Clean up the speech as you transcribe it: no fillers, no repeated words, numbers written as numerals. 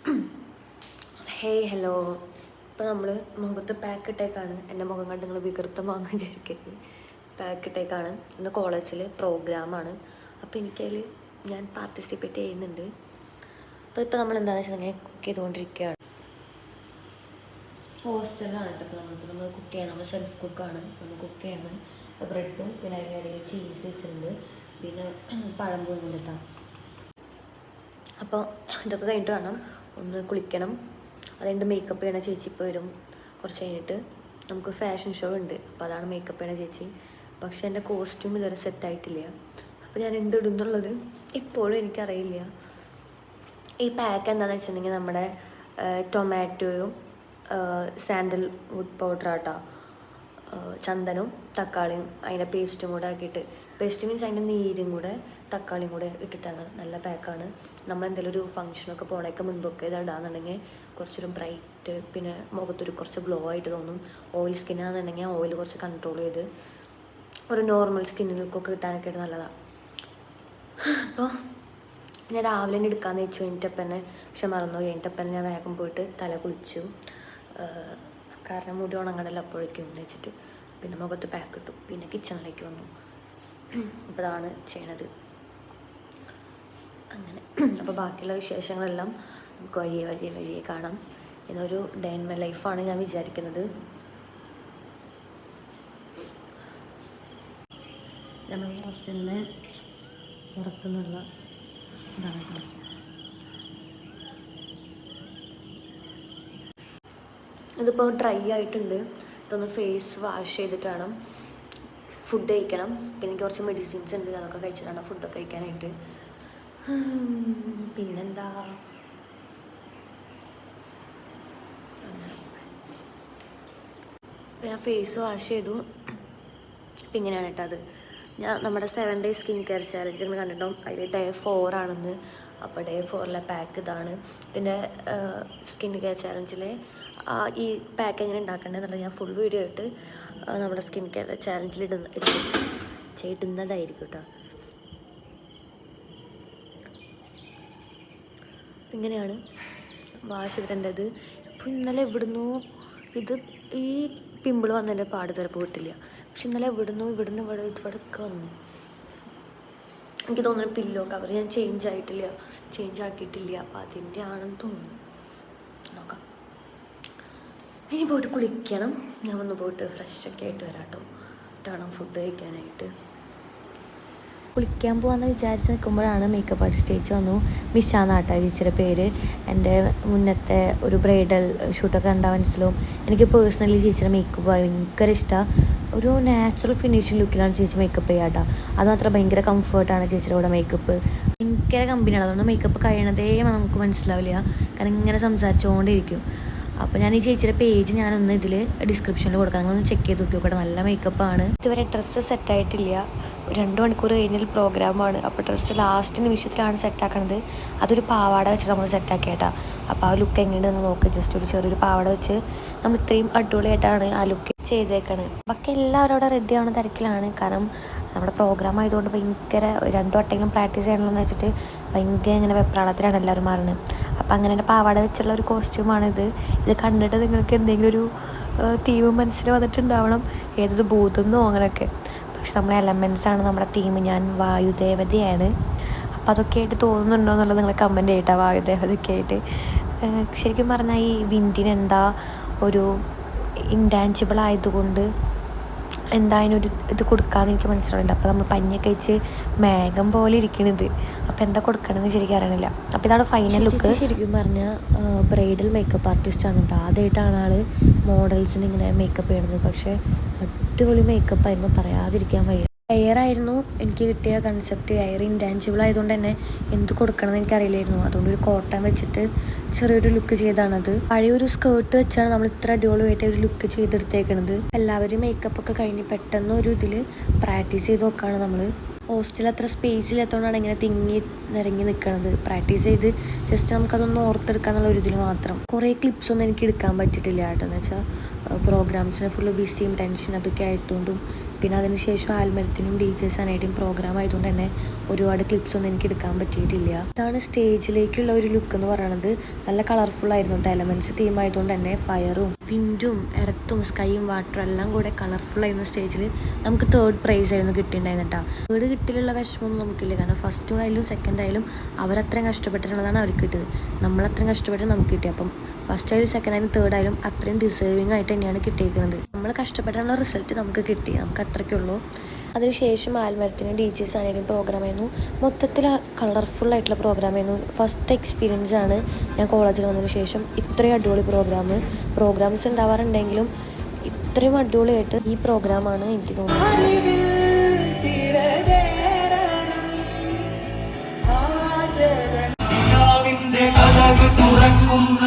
Hey hello. ഇപ്പോൾ നമ്മൾ മുഖത്ത് പാക്ക് ഇട്ടേക്കാണ്. എൻ്റെ മുഖം കണ്ട് നിങ്ങൾ വികൃതമാണെന്ന് വിചാരിക്കരുത്. പാക്ക് ഇട്ടേക്കാണ്. ഇന്ന് കോളേജിൽ പ്രോഗ്രാമാണ്. അപ്പോൾ എനിക്കതിൽ ഞാൻ പാർട്ടിസിപ്പേറ്റ് ചെയ്യുന്നുണ്ട്. ഇപ്പോൾ നമ്മൾ എന്താണെന്ന് വെച്ചിട്ടുണ്ടെങ്കിൽ കുക്ക് ചെയ്തുകൊണ്ടിരിക്കുകയാണ്. ഹോസ്റ്റലിലാണ് കേട്ടോ. നമ്മൾ കുക്ക് ചെയ്യാൻ നമ്മൾ സെൽഫ് കുക്കാണ്. നമ്മൾ കുക്ക് ചെയ്യണം. ബ്രെഡും പിന്നെ അതിൻ്റെ ഇടയിൽ ചീസ് വെച്ചിട്ടുണ്ട്, പിന്നെ പഴം പുഴുങ്ങിട്ടാണ്. അപ്പോൾ ഇതൊക്കെ കഴിഞ്ഞിട്ട് വേണം ഒന്ന് കുളിക്കണം. അതുകൊണ്ട് മേക്കപ്പ് ചെയ്യണ ചേച്ചി ഇപ്പോൾ വരും കുറച്ച് കഴിഞ്ഞിട്ട്. നമുക്ക് ഫാഷൻ ഷോ ഉണ്ട്, അപ്പോൾ അതാണ് മേക്കപ്പ് ചെയ്യണ ചേച്ചി. പക്ഷേ എൻ്റെ കോസ്റ്റ്യൂം ഇതുവരെ സെറ്റായിട്ടില്ല. അപ്പോൾ ഞാൻ എന്തിടുന്നുള്ളത് ഇപ്പോഴും എനിക്കറിയില്ല. ഈ പാക്ക് എന്താണെന്ന് വെച്ചിട്ടുണ്ടെങ്കിൽ നമ്മുടെ ടൊമാറ്റോയും സാൻഡൽ വുഡ് പൗഡറാട്ടോ, ചന്ദനവും തക്കാളിയും അതിൻ്റെ പേസ്റ്റും കൂടെ ആക്കിയിട്ട്, പേസ്റ്റ് മീൻസ് അതിൻ്റെ നീരും കൂടെ തക്കാളിയും കൂടെ ഇട്ടിട്ടാണ്. നല്ല പാക്കാണ്. നമ്മൾ എന്തെങ്കിലും ഒരു ഫംഗ്ഷനൊക്കെ പോണേക്ക് മുൻപൊക്കെ ഇതാണെന്നുണ്ടെങ്കിൽ കുറച്ചൊരു ബ്രൈറ്റ്, പിന്നെ മുഖത്തൊരു കുറച്ച് ഗ്ലോ ആയിട്ട് തോന്നും. ഓയിൽ സ്കിന്നാണെന്നുണ്ടെങ്കിൽ ഓയിൽ കുറച്ച് കൺട്രോൾ ചെയ്ത് ഒരു നോർമൽ സ്കിന്നിൽ ലുക്കൊക്കെ കിട്ടാനൊക്കെ ആയിട്ട് നല്ലതാണ്. അപ്പോൾ ഞാൻ രാവിലെ തന്നെ എടുക്കാമെന്ന് വെച്ചു കഴിഞ്ഞിട്ടപ്പം തന്നെ, പക്ഷെ മറന്നുപോയി. കഴിഞ്ഞിട്ടപ്പം തന്നെ ഞാൻ വേഗം പോയിട്ട് തല കുളിച്ചു. കാരണം മുടി ഉണങ്ങണല്ലോ അപ്പോഴേക്കും വെച്ചിട്ട്. പിന്നെ മുഖത്ത് പാക്ക് ഇട്ടു, പിന്നെ കിച്ചണിലേക്ക് വന്നു. അപ്പോൾ ഇതാണ് ചെയ്യണത് അങ്ങനെ. അപ്പോൾ ബാക്കിയുള്ള വിശേഷങ്ങളെല്ലാം നമുക്ക് വഴിയെ കാണാം. എന്നൊരു ഡേ ഇൻ മൈ ലൈഫാണ് ഞാൻ വിചാരിക്കുന്നത്. നമ്മൾ ഹോസ്റ്റലിൽ നിന്ന് പുറത്തുനിന്നുള്ള ഇതാണ് കേട്ടോ. ഇതിപ്പോൾ ഡ്രൈ ആയിട്ടുണ്ട്. ഇതൊന്ന് ഫേസ് വാഷ് ചെയ്തിട്ട് വേണം ഫുഡ് കഴിക്കണം. പിന്നെ എനിക്ക് കുറച്ച് മെഡിസിൻസ് ഉണ്ട്, അതൊക്കെ കഴിച്ചിട്ടാണ് ഫുഡൊക്കെ കഴിക്കാനായിട്ട്. പിന്നെന്താ, ഞാൻ ഫേസ് വാഷ് ചെയ്തു. അപ്പം ഇങ്ങനെയാണ് കേട്ടോ അത്. ഞാൻ നമ്മുടെ 7 days സ്കിൻ കെയർ ചാലഞ്ച് എന്ന് കണ്ടിട്ടും അതിൽ ഡേ 4 ആണെന്ന്. അപ്പോൾ ഡേ 4 പാക്ക് ഇതാണ്. ഇതിൻ്റെ സ്കിൻ കെയർ ചാലഞ്ചിലെ ഈ പാക്ക് എങ്ങനെ ഉണ്ടാക്കേണ്ടതെന്നുള്ളത് ഞാൻ ഫുൾ വീഡിയോ ആയിട്ട് നമ്മുടെ സ്കിൻ കെയർ ചാലഞ്ചിൽ ഇടുന്നതായിരിക്കും കേട്ടോ. ഇങ്ങനെയാണ് വാഷ് ചെയ്തിട്ടേണ്ടത്. ഇപ്പോൾ ഇന്നലെ എവിടുന്നോ ഈ പിമ്പിൾ വന്നതിൻ്റെ പാട് ചിലപ്പോൾ കിട്ടില്ല. പക്ഷെ ഇന്നലെ ഇവിടുന്ന് ഇവിടേക്ക് വന്നു. എനിക്ക് തോന്നുന്നു പില്ലോ കവർ ഞാൻ ചേഞ്ച് ആക്കിയിട്ടില്ല. അപ്പോൾ അതിൻ്റെ ആണെന്ന് തോന്നുന്നു. നോക്കാം. ഇനി പോയിട്ട് കുളിക്കണം. ഞാൻ വന്ന് പോയിട്ട് ഫ്രഷൊക്കെ ആയിട്ട് വരാം കേട്ടോ. വേണം ഫുഡ് കഴിക്കാനായിട്ട്. കുളിക്കാൻ പോകാമെന്ന് വിചാരിച്ച് നിൽക്കുമ്പോഴാണ് മേക്കപ്പ് ആർട്ടിസ്റ്റ് ചേച്ചി വന്നു. മിഷ നാട്ടാ ചേച്ചിയുടെ പേര്. എൻ്റെ മുന്നത്തെ ഒരു ബ്രൈഡൽ ഷൂട്ടൊക്കെ കണ്ടാൽ മനസ്സിലാവും. എനിക്ക് പേഴ്സണലി ചേച്ചിയുടെ മേക്കപ്പ് ഭയങ്കര ഇഷ്ടമാണ്. ഒരു നാച്ചുറൽ ഫിനിഷിങ് ലുക്കിലാണ് ചേച്ചി മേക്കപ്പ് ചെയ്യാട്ടോ. അത് മാത്രം ഭയങ്കര കംഫർട്ടാണ് ചേച്ചിയുടെ കൂടെ മേക്കപ്പ്. ഭയങ്കര കമ്പനിയാണ്. അതുകൊണ്ട് മേക്കപ്പ് കഴിയണതേ നമുക്ക് മനസ്സിലാവില്ല. കാരണം ഇങ്ങനെ സംസാരിച്ചുകൊണ്ടിരിക്കും. അപ്പോൾ ഞാൻ ഈ ചേച്ചിയുടെ പേജ് ഞാനൊന്ന് ഇതിൽ ഡിസ്ക്രിപ്ഷനിൽ കൊടുക്കാം. നിങ്ങളൊന്ന് ചെക്ക് ചെയ്ത് നോക്കിയോട്ടെ. നല്ല മേക്കപ്പാണ്. ഇതുവരെ ഡ്രസ്സ് സെറ്റായിട്ടില്ല. 2 മണിക്കൂർ കഴിഞ്ഞാൽ പ്രോഗ്രാമാണ്. അപ്പോൾ ഡ്രസ്സ് ലാസ്റ്റ് നിമിഷത്തിലാണ് സെറ്റാക്കണത്. അതൊരു പാവാട വെച്ചിട്ട് നമ്മൾ സെറ്റാക്കിയേട്ടാ. അപ്പോൾ ആ ലുക്ക് എങ്ങനെയുണ്ടെന്ന് നോക്ക്. ജസ്റ്റ് ഒരു ചെറിയൊരു പാവാട വെച്ച് നമ്മൾ ഇത്രയും അടിപൊളിയായിട്ടാണ് ആ ലുക്ക് ചെയ്തേക്കണത്. ബാക്കി എല്ലാവരും അവിടെ റെഡി ആവുന്ന തിരക്കിലാണ്. കാരണം നമ്മുടെ പ്രോഗ്രാം ആയതുകൊണ്ട് ഭയങ്കര 2 വട്ടമെങ്കിലും പ്രാക്ടീസ് ചെയ്യണമെന്ന് വെച്ചിട്ട് ഭയങ്കര ഇങ്ങനെ വെപ്രാളത്തിലാണ് എല്ലാവരും മാറുന്നത്. അപ്പോൾ അങ്ങനെ പാവാട വെച്ചുള്ള ഒരു കോസ്റ്റ്യൂമാണിത്. ഇത് കണ്ടിട്ട് നിങ്ങൾക്ക് എന്തെങ്കിലും ഒരു തീം മനസ്സിൽ വന്നിട്ടുണ്ടാവണം, ഏതത് ഭൂതെന്നോ അങ്ങനെയൊക്കെ. പക്ഷെ നമ്മളെ എലമെൻസാണ് നമ്മുടെ തീം. ഞാൻ വായുദേവതയാണ്. അപ്പോൾ അതൊക്കെ ആയിട്ട് തോന്നുന്നുണ്ടോ എന്നുള്ളത് നിങ്ങൾ കമൻറ്റ് ചെയ്യട്ടോ. വായുദേവതയൊക്കെ ആയിട്ട് ശരിക്കും പറഞ്ഞാൽ ഈ വിൻഡിന് എന്താ ഒരു ഇൻടാഞ്ചിബിൾ ആയതുകൊണ്ട് എന്താ അതിനൊരു ഇത് കൊടുക്കാമെന്ന് എനിക്ക് മനസ്സിലാവുന്നുണ്ട്. അപ്പോൾ നമ്മൾ പഞ്ഞൊക്കെ വെച്ച് മേഘം പോലെ ഇരിക്കണത്. അപ്പോൾ എന്താ കൊടുക്കണമെന്ന് ശരിക്കും അറിയണില്ല. അപ്പോൾ ഇതാണ് ഫൈനൽ ലുക്ക്. ശരിക്കും പറഞ്ഞാൽ ബ്രൈഡൽ മേക്കപ്പ് ആർട്ടിസ്റ്റാണ് കേട്ടോ. ആദ്യമായിട്ടാണ് ആൾ മോഡൽസിന് ഇങ്ങനെ മേക്കപ്പ് ചെയ്യണത്. പക്ഷേ അടിപൊളി മേക്കപ്പ് ആയിരുന്നു, പറയാതിരിക്കാൻ വയ്യ. എയറായിരുന്നു എനിക്ക് കിട്ടിയ കൺസെപ്റ്റ്. എയർ ഇൻടാഞ്ചിബിൾ ആയതുകൊണ്ട് തന്നെ എന്ത് കൊടുക്കണമെന്ന് എനിക്കറിയില്ലായിരുന്നു. അതുകൊണ്ട് ഒരു കോട്ടൺ വെച്ചിട്ട് ചെറിയൊരു ലുക്ക് ചെയ്താണത്. പഴയൊരു സ്കേർട്ട് വെച്ചാണ് നമ്മൾ ഇത്ര അടിപൊളിയായിട്ട് ഒരു ലുക്ക് ചെയ്തെടുത്തേക്കണത്. എല്ലാവരും മേക്കപ്പ് ഒക്കെ കഴിഞ്ഞ് പെട്ടെന്ന് ഒരു ഇതിൽ പ്രാക്ടീസ് ചെയ്ത് നോക്കുകയാണ് നമ്മൾ. ഹോസ്റ്റലിൽ അത്ര സ്പേസ് ഇല്ലാത്തതുകൊണ്ടാണ് ഇങ്ങനെ തിങ്ങി നിരങ്ങി നിൽക്കുന്നത്. പ്രാക്ടീസ് ചെയ്ത് ജസ്റ്റ് നമുക്കതൊന്ന് ഓർത്തെടുക്കാന്നുള്ള ഒരു ഇതിൽ മാത്രം. കുറേ ക്ലിപ്സൊന്നും എനിക്ക് എടുക്കാൻ പറ്റിയിട്ടില്ല കേട്ടോ. എന്ന് വെച്ചാൽ പ്രോഗ്രാംസിന് ഫുള്ള് ബിസിയും ടെൻഷൻ അതൊക്കെ ആയതുകൊണ്ടും പിന്നെ അതിനുശേഷം ആൽമരത്തിനും ടീച്ചേഴ്സ് ആനായിട്ടും പ്രോഗ്രാം ആയതുകൊണ്ട് തന്നെ ഒരുപാട് ക്ലിപ്സൊന്നും എനിക്ക് എടുക്കാൻ പറ്റിയിട്ടില്ല. ഇതാണ് സ്റ്റേജിലേക്കുള്ള ഒരു ലുക്ക് എന്ന് പറയുന്നത്. നല്ല കളർഫുൾ ആയിരുന്നു കേട്ടോ. എലമെൻറ്റ്സ് തീം ആയതുകൊണ്ട് തന്നെ ഫയറും വിൻഡും എർത്തും സ്കൈയും വാട്ടറും എല്ലാം കൂടെ കളർഫുൾ ആയിരുന്ന സ്റ്റേജിൽ നമുക്ക് 3rd പ്രൈസ് ആയിരുന്നു കിട്ടിയിട്ടുണ്ടായിരുന്നു കേട്ടോ. 3rd കിട്ടിയുള്ള വിഷമമൊന്നും നമുക്കില്ല. കാരണം ഫസ്റ്റ് ആയാലും സെക്കൻഡ് ആയാലും അവരത്രയും കഷ്ടപ്പെട്ടിട്ടുള്ളതാണ് അവർക്ക് കിട്ടിയത്. നമ്മളത്രയും കഷ്ടപ്പെട്ട് നമുക്ക് കിട്ടി. അപ്പം ഫസ്റ്റ് ആയാലും സെക്കൻഡ് ആയാലും 3rd ആയാലും അത്രയും ഡിസേർവിങ് ആയിട്ട് തന്നെയാണ് കിട്ടിയിരിക്കുന്നത്. നമ്മൾ കഷ്ടപ്പെട്ടുള്ള റിസൾട്ട് നമുക്ക് കിട്ടി. നമുക്ക് അത്രയ്ക്കുള്ളൂ. അതിനുശേഷം ആൽമരത്തിന് ടീച്ചേഴ്സ് ആണെങ്കിലും പ്രോഗ്രാമായിരുന്നു. മൊത്തത്തിൽ കളർഫുള്ളായിട്ടുള്ള പ്രോഗ്രാമായിരുന്നു. ഫസ്റ്റ് എക്സ്പീരിയൻസ് ആണ് ഞാൻ കോളേജിൽ വന്നതിന് ശേഷം ഇത്രയും അടിപൊളി പ്രോഗ്രാംസ് ഉണ്ടാവാറുണ്ടെങ്കിലും ഇത്രയും അടിപൊളിയായിട്ട് ഈ പ്രോഗ്രാമാണ് എനിക്ക് തോന്നുന്നത്. തുറക്കുന്ന